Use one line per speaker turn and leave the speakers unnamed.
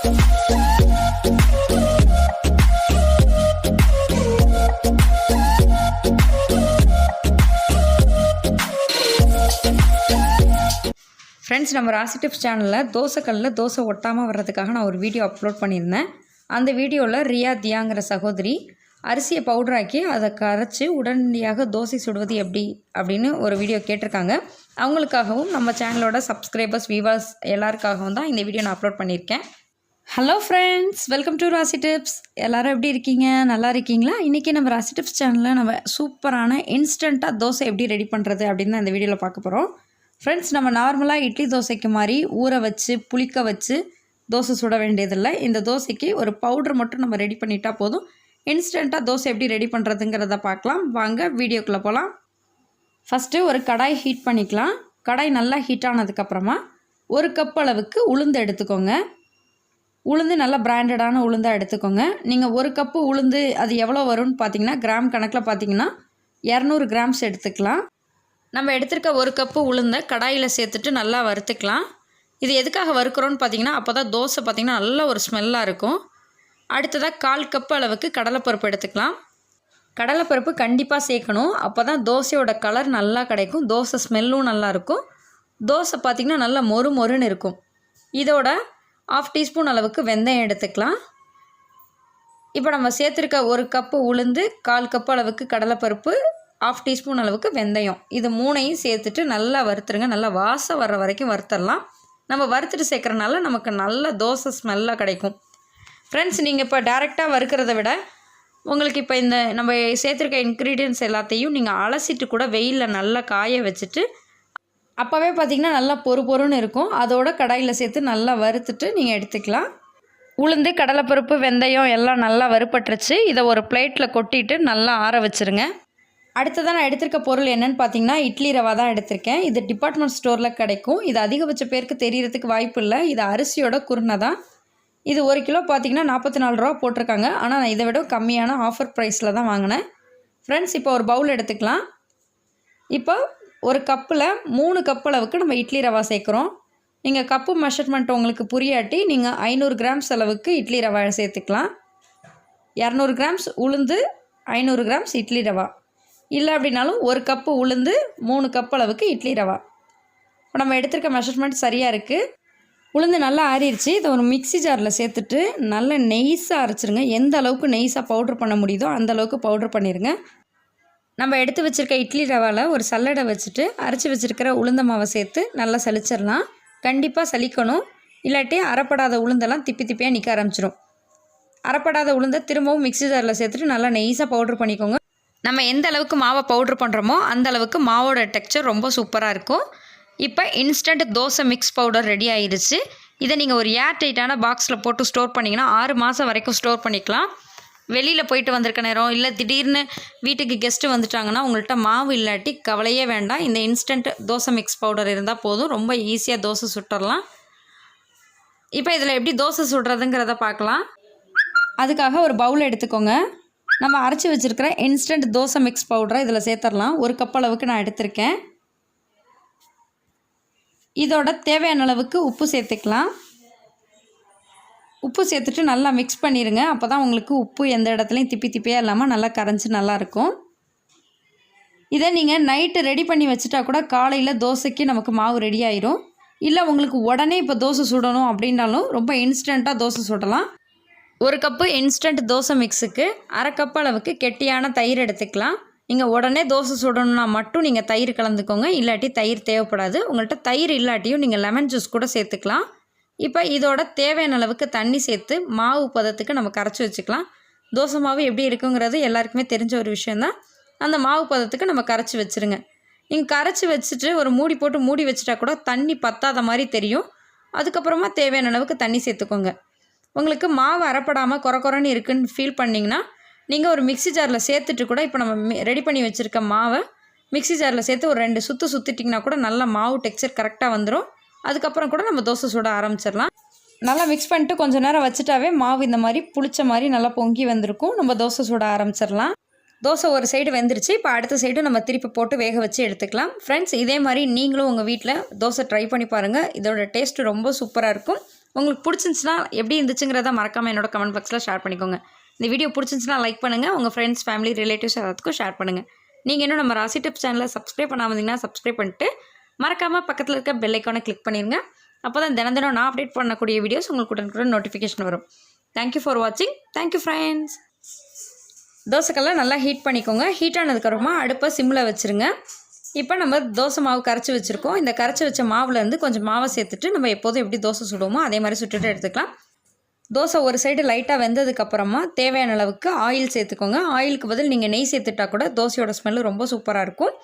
Friends, நம்ம ராசி tips சேனலில் தோசைக்கல்லில் தோசை ஒட்டாமல் வர்றதுக்காக நான் ஒரு வீடியோ அப்லோட் பண்ணியிருந்தேன். அந்த வீடியோவில் ரியா தியாங்கிற சகோதரி அரிசியை பவுடராக்கி அதை கரைச்சி உடனடியாக தோசை சுடுவது எப்படி அப்படின்னு ஒரு வீடியோ கேட்டிருக்காங்க. அவங்களுக்காகவும் நம்ம சேனலோட சப்ஸ்கிரைபர்ஸ் வியூவர்ஸ் எல்லாருக்காகவும் தான் இந்த வீடியோ நான் அப்லோட் பண்ணியிருக்கேன். ஹலோ ஃப்ரெண்ட்ஸ், வெல்கம் டு ராசி டிப்ஸ். எல்லோரும் எப்படி இருக்கீங்க? நல்லா இருக்கீங்களா? இன்றைக்கி நம்ம ராசி டிப்ஸ் சேனலில் நம்ம சூப்பரான இன்ஸ்டண்ட்டாக தோசை எப்படி ரெடி பண்ணுறது அப்படின்னு தான் இந்த வீடியோவில் பார்க்க போகிறோம். ஃப்ரெண்ட்ஸ், நம்ம நார்மலாக இட்லி தோசைக்கு மாதிரி ஊற வச்சு புளிக்க வச்சு தோசை சுட வேண்டியதில்லை. இந்த தோசைக்கு ஒரு பவுடர் மட்டும் நம்ம ரெடி பண்ணிட்டா போதும். இன்ஸ்டண்ட்டாக தோசை எப்படி ரெடி பண்ணுறதுங்கிறத பார்க்கலாம். வாங்க வீடியோக்குள்ளே போகலாம். ஃபஸ்ட்டு ஒரு கடாய் ஹீட் பண்ணிக்கலாம். கடாய் நல்லா ஹீட் ஆனதுக்கப்புறமா ஒரு கப் அளவுக்கு உளுந்து எடுத்துக்கோங்க. உளுந்து நல்லா பிராண்டடான உளுந்தாக எடுத்துக்கோங்க. நீங்கள் ஒரு கப்பு உளுந்து அது எவ்வளோ வரும்னு பார்த்தீங்கன்னா கிராம் கணக்கில் பார்த்தீங்கன்னா 200 கிராம்ஸ் எடுத்துக்கலாம். நம்ம எடுத்துருக்க ஒரு கப்பு உளுந்தை கடாயில் சேர்த்துட்டு நல்லா வறுத்துக்கலாம். இது எதுக்காக வறுக்கிறோன்னு பார்த்தீங்கன்னா அப்போ தான் தோசை பார்த்திங்கன்னா நல்ல ஒரு ஸ்மெல்லாக இருக்கும். அடுத்ததாக 1/4 கப்பு அளவுக்கு கடலைப்பருப்பு எடுத்துக்கலாம். கடலைப்பருப்பு கண்டிப்பாக சேர்க்கணும். அப்போ தான் தோசையோட கலர் நல்லா கிடைக்கும், தோசை ஸ்மெல்லும் நல்லாயிருக்கும், தோசை பார்த்திங்கன்னா நல்லா மொறு மொறுன்னு இருக்கும். இதோட 1/2 டீஸ்பூன் அளவுக்கு வெந்தயம் எடுத்துக்கலாம். இப்போ நம்ம சேர்த்துருக்க ஒரு கப்பு உளுந்து, 1/4 கப்பு அளவுக்கு கடலைப்பருப்பு, 1/2 டீஸ்பூன் அளவுக்கு வெந்தயம், இது 3ஐயும் சேர்த்துட்டு நல்லா வறுத்துருங்க. நல்லா வாசம் வர்ற வரைக்கும் வறுத்துடலாம். நம்ம வறுத்துட்டு சேர்க்குறனால நமக்கு நல்ல தோசை ஸ்மெல்லாக கிடைக்கும். ஃப்ரெண்ட்ஸ், நீங்கள் இப்போ டேரெக்டாக வறுக்கிறத விட உங்களுக்கு இப்போ இந்த நம்ம சேர்த்துருக்க இன்க்ரீடியன்ட்ஸ் எல்லாத்தையும் நீங்கள் அலசிட்டு கூட வெயிலில் நல்லா காய வச்சுட்டு அப்போவே பார்த்திங்கன்னா நல்லா பொறு பொறுன்னு இருக்கும். அதோட கடாயில் சேர்த்து நல்லா வறுத்துட்டு நீங்கள் எடுத்துக்கலாம். உளுந்து, கடலைப்பருப்பு, வெந்தயம் எல்லாம் நல்லா வறுபட்டுருச்சு. இதை ஒரு பிளேட்டில் கொட்டிட்டு நல்லா ஆற வச்சுருங்க. அடுத்ததான் நான் எடுத்திருக்க பொருள் என்னென்னு பார்த்தீங்கன்னா இட்லி ரவா தான் எடுத்திருக்கேன். இது டிபார்ட்மெண்ட் ஸ்டோரில் கிடைக்கும். இது அதிகபட்ச பேருக்கு தெரியறதுக்கு வாய்ப்பு இல்லை. இது அரிசியோட குருணை தான். இது 1 கிலோ பார்த்திங்கன்னா 44 ரூபா போட்டிருக்காங்க. ஆனால் நான் இதை விட கம்மியான ஆஃபர் ப்ரைஸில் தான் வாங்கினேன். ஃப்ரெண்ட்ஸ், இப்போ ஒரு பவுல் எடுத்துக்கலாம். இப்போ ஒரு கப்பில் 3 கப் அளவுக்கு நம்ம இட்லி ரவா சேர்க்குறோம். நீங்கள் கப்பு மெஷர்மெண்ட் உங்களுக்கு புரியாட்டி நீங்கள் 500 கிராம்ஸ் அளவுக்கு இட்லி ரவா சேர்த்துக்கலாம். 200 கிராம்ஸ் உளுந்து, 500 கிராம்ஸ் இட்லி ரவா. இல்லை அப்படின்னாலும் ஒரு கப்பு உளுந்து, 3 கப் அளவுக்கு இட்லி ரவா. இப்போ நம்ம எடுத்துருக்க மெஷர்மெண்ட் சரியாக இருக்குது. உளுந்து நல்லா ஆறிடுச்சு. இதை ஒரு மிக்ஸி ஜாரில் சேர்த்துட்டு நல்லா நெய்ஸாக அரைச்சிருங்க. எந்த அளவுக்கு நெய்ஸாக பவுட்ரு பண்ண முடியுதோ அந்த அளவுக்கு பவுட்ரு பண்ணிடுங்க. நம்ம எடுத்து வச்சுருக்க இட்லி ரவாவில் ஒரு சல்லடை வச்சுட்டு அரைச்சி வச்சுருக்கிற உளுந்த மாவை சேர்த்து நல்லா சலிச்சிடலாம். கண்டிப்பாக சலிக்கணும், இல்லாட்டி அரைப்படாத உளுந்தெல்லாம் திப்பி திப்பியாக நிற்க ஆரம்பிச்சிடும். அரைப்படாத உளுந்தை திரும்பவும் மிக்ஸி ஜாரில் சேர்த்துட்டு நல்லா நெய்ஸாக பவுட்ரு பண்ணிக்கோங்க. நம்ம எந்த அளவுக்கு மாவை பவுட்ரு பண்ணுறோமோ அந்த அளவுக்கு மாவோட டெக்ஸ்சர் ரொம்ப சூப்பராக இருக்கும். இப்போ instant dosa mix powder ready ஆகிடுச்சு. இதை நீங்கள் ஒரு ஏர் டைட்டான பாக்ஸில் போட்டு ஸ்டோர் பண்ணிங்கன்னா 6 மாதம் வரைக்கும் ஸ்டோர் பண்ணிக்கலாம். வெளியில் போயிட்டு வந்திருக்க நேரம் இல்லை திடீர்னு வீட்டுக்கு கெஸ்ட்டு வந்துட்டாங்கன்னா உங்கள்கிட்ட மாவு இல்லாட்டி கவலையே வேண்டாம். இந்த இன்ஸ்டன்ட் தோசை மிக்ஸ் பவுடர் இருந்தால் போதும், ரொம்ப ஈஸியாக தோசை சுட்டுடலாம். இப்போ இதில் எப்படி தோசை சுடுறதுங்கிறத பார்க்கலாம். அதுக்காக ஒரு பவுல் எடுத்துக்கோங்க. நம்ம அரைச்சி வச்சுருக்கிற இன்ஸ்டன்ட் தோசை மிக்ஸ் பவுடரை இதில் சேர்த்துடலாம். 1 கப் அளவுக்கு நான் எடுத்திருக்கேன். இதோட தேவையான அளவுக்கு உப்பு சேர்த்துக்கலாம். உப்பு சேர்த்துட்டு நல்லா மிக்ஸ் பண்ணிடுங்க. அப்போ தான் உங்களுக்கு உப்பு எந்த இடத்துலையும் திப்பி திப்பியாக இல்லாமல் நல்லா கரைஞ்சி நல்லாயிருக்கும். இதை நீங்கள் நைட்டு ரெடி பண்ணி வச்சுட்டா கூட காலையில் தோசைக்கு நமக்கு மாவு ரெடி ஆயிரும். இல்லை உங்களுக்கு உடனே இப்போ தோசை சுடணும் அப்படின்னாலும் ரொம்ப இன்ஸ்டண்ட்டாக தோசை சுடலாம். 1 கப்பு இன்ஸ்டன்ட் தோசை மிக்ஸுக்கு 1/2 கப் அளவுக்கு கெட்டியான தயிர் எடுத்துக்கலாம். நீங்கள் உடனே தோசை சுடணுன்னா மட்டும் நீங்கள் தயிர் கலந்துக்கோங்க, இல்லாட்டி தயிர் தேவைப்படாது. உங்கள்கிட்ட தயிர் இல்லாட்டியும் நீங்கள் லெமன் ஜூஸ் கூட சேர்த்துக்கலாம். இப்போ இதோட தேவையான அளவுக்கு தண்ணி சேர்த்து மாவு பதத்துக்கு நம்ம கரைச்சி வச்சுக்கலாம். தோசை மாவு எப்படி இருக்குங்கிறது எல்லாருக்குமே தெரிஞ்ச ஒரு விஷயந்தான். அந்த மாவு பதத்துக்கு நம்ம கரைச்சி வச்சுருங்க. நீங்கள் கரைச்சி வச்சுட்டு ஒரு மூடி போட்டு மூடி வச்சுட்டா கூட தண்ணி பத்தாத மாதிரி தெரியும். அதுக்கப்புறமா தேவையான அளவுக்கு தண்ணி சேர்த்துக்கோங்க. உங்களுக்கு மாவு அரைப்படாமல் குறன்னு இருக்குன்னு ஃபீல் பண்ணிங்கன்னா நீங்கள் ஒரு மிக்ஸி ஜாரில் சேர்த்துட்டு கூட இப்போ நம்ம ரெடி பண்ணி வச்சுருக்க மாவை மிக்ஸி ஜாரில் சேர்த்து ஒரு 2 சுற்று சுற்றிட்டிங்கன்னா கூட நல்லா மாவு டெக்ஸ்சர் கரெக்டாக வந்துடும். அதுக்கப்புறம் கூட நம்ம தோசை சுட ஆரம்பிச்சிடலாம். நல்லா மிக்ஸ் பண்ணிட்டு கொஞ்சம் நேரம் வச்சுட்டாவே மாவு இந்த மாதிரி புளிச்ச மாதிரி நல்லா பொங்கி வந்திருக்கும். நம்ம தோசை சுட ஆரம்பிச்சிடலாம். தோசை ஒரு சைடு வெந்துருச்சு. இப்போ அடுத்த சைடு நம்ம திருப்பி போட்டு வேக வச்சு எடுத்துக்கலாம். ஃப்ரெண்ட்ஸ், இதே மாதிரி நீங்களும் உங்கள் வீட்டில் தோசை ட்ரை பண்ணி பாருங்கள். இதோட டேஸ்ட்டு ரொம்ப சூப்பராக இருக்கும். உங்களுக்கு பிடிச்சிருந்துச்சுன்னா எப்படி இருந்துச்சுங்கிறத மறக்காமல் என்னோட கமெண்ட் பாக்ஸில் ஷேர் பண்ணிக்கோங்க. இந்த வீடியோ பிடிச்சிருந்துச்சுன்னா லைக் பண்ணுங்கள். உங்கள் ஃப்ரெண்ட்ஸ், ஃபேமிலி, ரிலேட்டிவ்ஸ் எல்லாத்துக்கும் ஷேர் பண்ணுங்கள். நீங்கள் இன்னும் நம்ம ராசி டிப்ஸ் சேனலை சப்ஸ்கிரைப் பண்ணாமல் இருந்தீங்கன்னா சப்ஸ்கிரைப் பண்ணிட்டு மறக்காமல் பக்கத்தில் இருக்க பெல் ஐக்கானை கிளிக் பண்ணிடுங்க. அப்போ தான் தினம் நான் அப்டேட் பண்ணக்கூடிய வீடியோஸ் உங்களுக்கு உடனுக்குடன் நோட்டிஃபிகேஷன் வரும். தேங்க்யூ ஃபார் வாட்சிங். Thank you friends. தோசைக்கல்லை நல்லா ஹீட் பண்ணிக்கோங்க. ஹீட் ஆனதுக்கப்புறமா அடுப்பை சிம்மில் வச்சுருங்க. இப்போ நம்ம தோசை மாவு கரைச்சி வச்சுருக்கோம். இந்த கரைச்சி வச்ச மாவுலேருந்து கொஞ்சம் மாவை சேர்த்துட்டு நம்ம எப்போதும் எப்படி தோசை சுடுவோமோ அதே மாதிரி சுட்டுட்டு எடுத்துக்கலாம். தோசை ஒரு சைடு லைட்டாக வெந்ததுக்கப்புறமா தேவையான அளவுக்கு ஆயில் சேர்த்துக்கோங்க. ஆயிலுக்கு பதில் நீங்கள் நெய் சேர்த்துட்டா கூட தோசையோட ஸ்மெல்லு ரொம்ப சூப்பராக இருக்கும்.